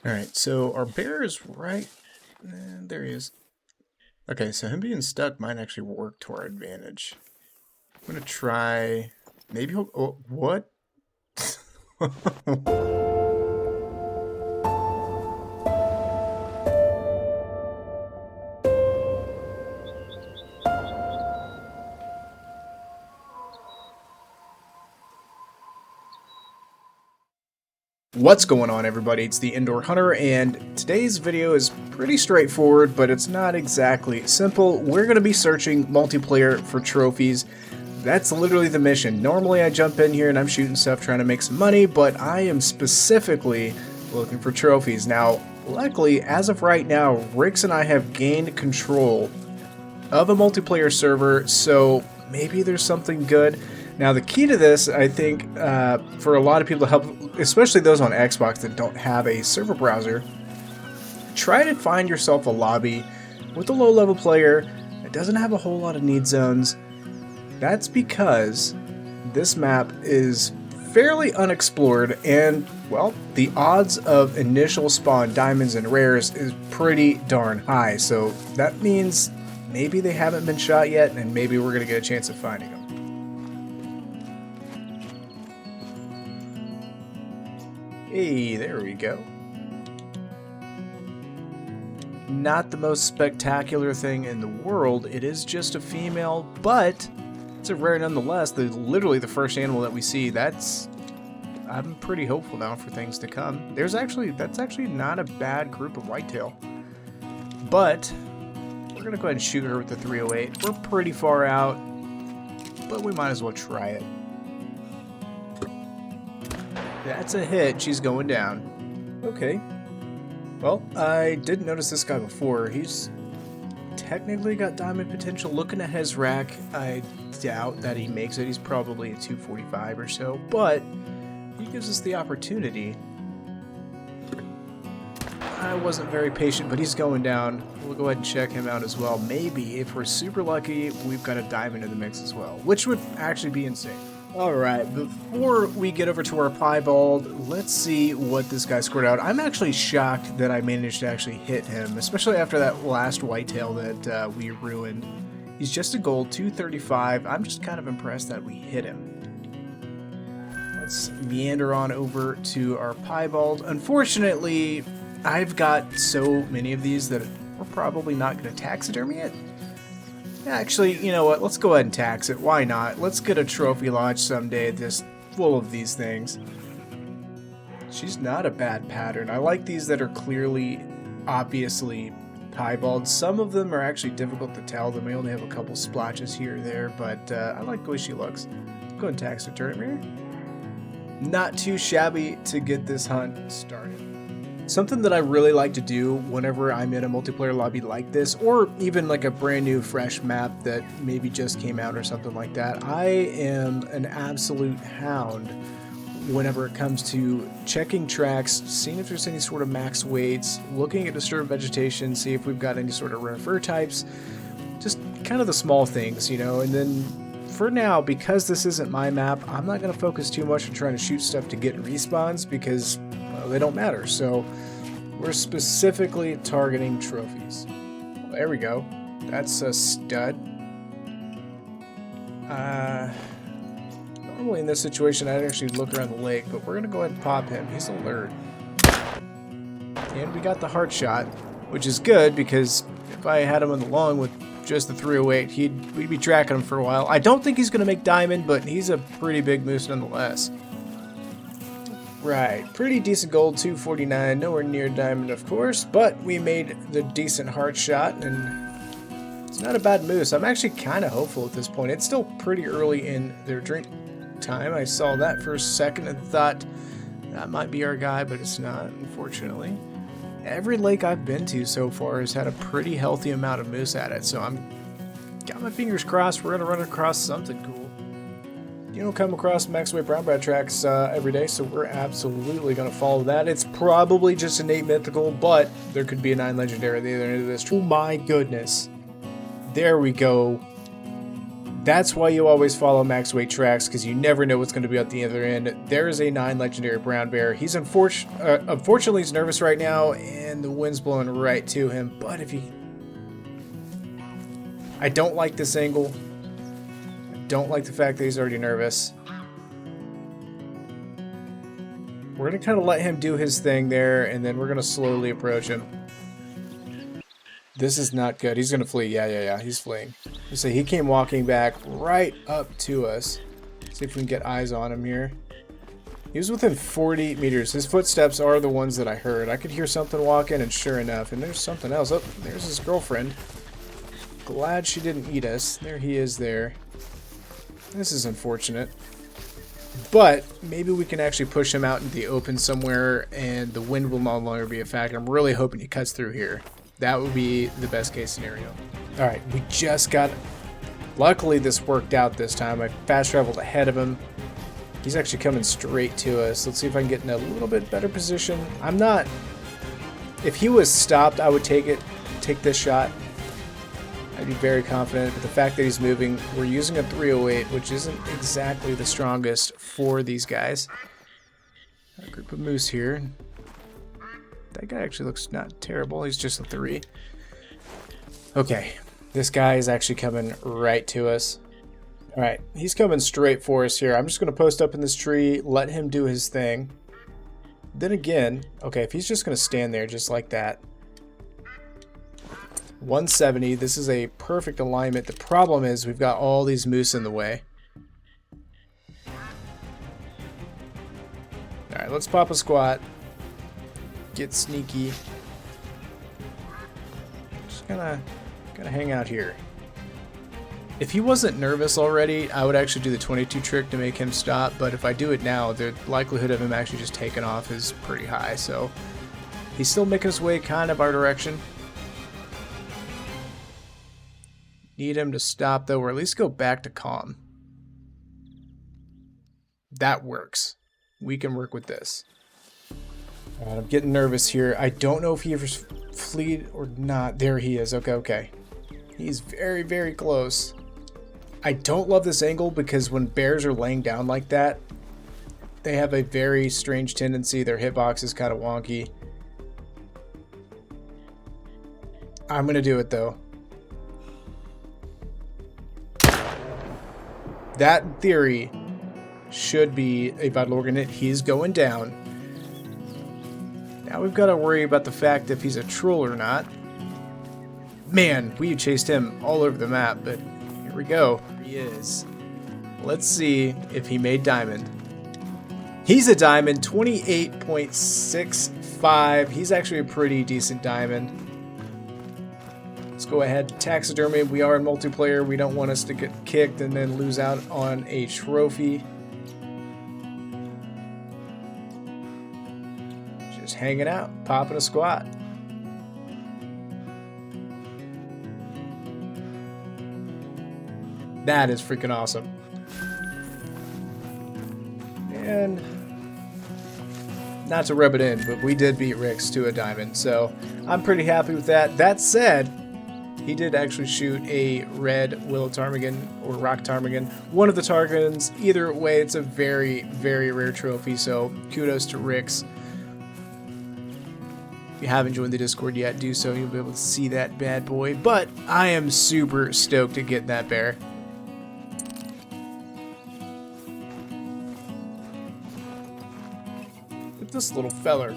Alright, so our bear is right... there he is. Okay, so him being stuck might actually work to our advantage. I'm gonna try... Maybe he'll... Oh, what? What's going on, everybody? It's the Indoor Hunter, and today's video is pretty straightforward, but it's not exactly simple. We're going to be searching multiplayer for trophies. That's literally the mission. Normally I jump in here and I'm shooting stuff trying to make some money, but I am specifically looking for trophies. Now, luckily, as of right now, Rix and I have gained control of a multiplayer server, so maybe there's something good. Now, the key to this, I think, for a lot of people to help, especially those on Xbox that don't have a server browser, try to find yourself a lobby with a low-level player that doesn't have a whole lot of need zones. That's because this map is fairly unexplored, and, well, the odds of initial spawn diamonds and rares is pretty darn high, so that means maybe they haven't been shot yet, and maybe we're going to get a chance of finding them. Hey, there we go. Not the most spectacular thing in the world. It is just a female, but it's a rare nonetheless. Literally the first animal that we see. I'm pretty hopeful now for things to come. That's actually not a bad group of whitetail. But we're gonna go ahead and shoot her with the 308. We're pretty far out, but we might as well try it. That's a hit. She's going down. Okay. Well, I didn't notice this guy before. He's technically got diamond potential. Looking at his rack, I doubt that he makes it. He's probably a 245 or so, but he gives us the opportunity. I wasn't very patient, but he's going down. We'll go ahead and check him out as well. Maybe, if we're super lucky, we've got a diamond in the mix as well, which would actually be insane. Alright, before we get over to our piebald, let's see what this guy scored out. I'm actually shocked that I managed to actually hit him, especially after that last whitetail that we ruined. He's just a gold, 235. I'm just kind of impressed that we hit him. Let's meander on over to our piebald. Unfortunately, I've got so many of these that we're probably not going to taxidermy it. Actually, you know what? Let's go ahead and tax it. Why not? Let's get a trophy launch someday just full of these things. She's not a bad pattern. I like these that are clearly, obviously piebald. Some of them are actually difficult to tell. They may only have a couple splotches here or there, but I like the way she looks. Go ahead and tax her. Turn it here. Not too shabby to get this hunt started. Something that I really like to do whenever I'm in a multiplayer lobby like this, or even like a brand new fresh map that maybe just came out or something like that, I am an absolute hound whenever it comes to checking tracks, seeing if there's any sort of max weights, looking at disturbed vegetation, see if we've got any sort of rare fur types, just kind of the small things, you know. And then for now, because this isn't my map, I'm not going to focus too much on trying to shoot stuff to get respawns because they don't matter, so we're specifically targeting trophies. Well, there we go. That's a stud. Normally in this situation I'd actually look around the lake, but we're gonna go ahead and pop him. He's alert. And we got the heart shot, which is good because if I had him on the long with just the 308, we'd be tracking him for a while. I don't think he's gonna make diamond, but he's a pretty big moose nonetheless. Right, pretty decent gold, 249, nowhere near diamond of course, but we made the decent heart shot, and it's not a bad moose. I'm actually kind of hopeful at this point. It's still pretty early in their drink time. I saw that for a second and thought that might be our guy, but it's not, unfortunately. Every lake I've been to so far has had a pretty healthy amount of moose at it, so I'm got my fingers crossed we're gonna run across something cool. You don't come across maxway brown brat tracks every day, so we're absolutely going to follow that. It's probably just an 8 mythical, but there could be a 9 legendary at the other end of this. Oh my goodness. There we go. That's why you always follow max weight tracks, because you never know what's going to be at the other end. There is a 9 legendary brown bear. He's unfortunately he's nervous right now, and the wind's blowing right to him. But if he... I don't like this angle. I don't like the fact that he's already nervous. We're going to kind of let him do his thing there, and then we're going to slowly approach him. This is not good. He's going to flee. Yeah. He's fleeing. So he came walking back right up to us. See if we can get eyes on him here. He was within 40 meters. His footsteps are the ones that I heard. I could hear something walking, and sure enough, and there's something else. Oh, there's his girlfriend. Glad she didn't eat us. There he is there. This is unfortunate. But maybe we can actually push him out into the open somewhere, and the wind will no longer be a factor. I'm really hoping he cuts through here. That would be the best case scenario. Alright, we just got... Luckily this worked out this time. I fast traveled ahead of him. He's actually coming straight to us. Let's see if I can get in a little bit better position. I'm not... If he was stopped, I would take this shot. I'd be very confident, but the fact that he's moving, we're using a 308, which isn't exactly the strongest for these guys. Got a group of moose here. That guy actually looks not terrible. He's just a 3. Okay, this guy is actually coming right to us. Alright, he's coming straight for us here. I'm just going to post up in this tree, let him do his thing. Then again, okay, if he's just going to stand there just like that. 170, this is a perfect alignment. The problem is we've got all these moose in the way. Alright, let's pop a squat. Get sneaky. Just gonna hang out here. If he wasn't nervous already, I would actually do the 22 trick to make him stop, but if I do it now, the likelihood of him actually just taking off is pretty high, so he's still making his way kind of our direction. Need him to stop though, or at least go back to calm. That works. We can work with this. Alright, I'm getting nervous here. I don't know if he ever fleed or not. There he is. Okay. He's very, very close. I don't love this angle because when bears are laying down like that, they have a very strange tendency. Their hitbox is kind of wonky. I'm going to do it though. That in theory should be a vital organ. He's going down. Now we've got to worry about the fact if he's a troll or not. Man, we chased him all over the map, but here we go. He is. Let's see if he made diamond. He's a diamond, 28.65. He's actually a pretty decent diamond. Let's go ahead. Taxidermy. We are in multiplayer. We don't want us to get kicked and then lose out on a trophy. Just hanging out, popping a squat. That is freaking awesome. And not to rub it in, but we did beat Rix to a diamond, so I'm pretty happy with that. That said, he did actually shoot a red willow ptarmigan or rock ptarmigan. One of the targans. Either way, it's a very, very rare trophy, so kudos to Rix. If you haven't joined the Discord yet, do so. You'll be able to see that bad boy. But I am super stoked to get that bear. Look at this little feller.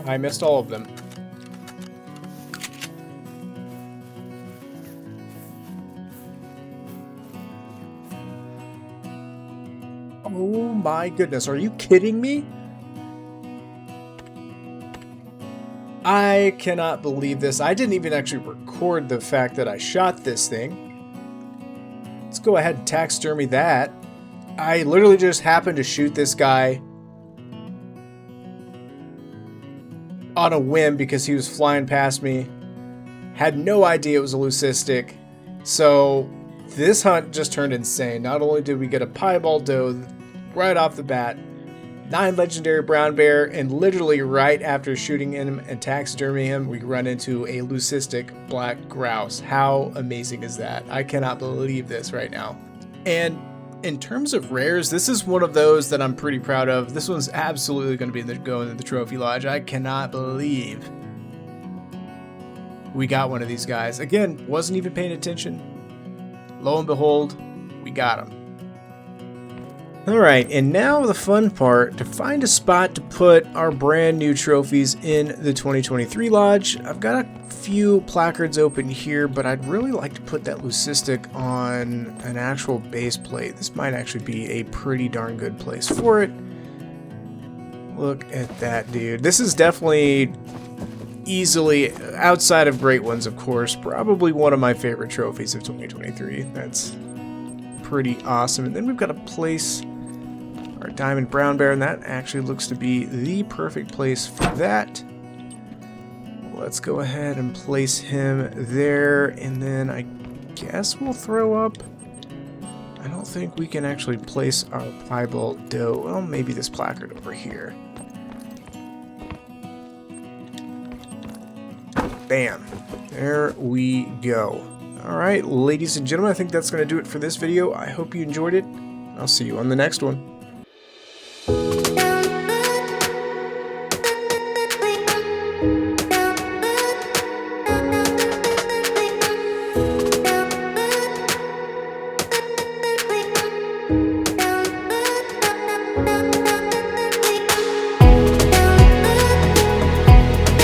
I missed all of them. Oh my goodness, are you kidding me? I cannot believe this. I didn't even actually record the fact that I shot this thing. Let's go ahead and taxidermy that. I literally just happened to shoot this guy on a whim because he was flying past me. Had no idea it was a Luecistic. So this hunt just turned insane. Not only did we get a piebald doe right off the bat, 9 legendary brown bear, and literally right after shooting him and taxiderming him, we run into a Luecistic black grouse. How amazing is that? I cannot believe this right now. And in terms of rares, this is one of those that I'm pretty proud of. This one's absolutely going to be going in the trophy lodge. I cannot believe we got one of these guys. Again, wasn't even paying attention. Lo and behold, we got him. Alright, and now the fun part, to find a spot to put our brand new trophies in the 2023 lodge. I've got a few placards open here, but I'd really like to put that Luecistic on an actual base plate. This might actually be a pretty darn good place for it. Look at that, dude. This is definitely easily, outside of great ones, of course, probably one of my favorite trophies of 2023. That's pretty awesome. And then we've got a place our diamond brown bear, and that actually looks to be the perfect place for that. Let's go ahead and place him there, and then I guess we'll throw up. I don't think we can actually place our piebald doe. Well, maybe this placard over here. Bam. There we go. Alright, ladies and gentlemen, I think that's going to do it for this video. I hope you enjoyed it. I'll see you on the next one.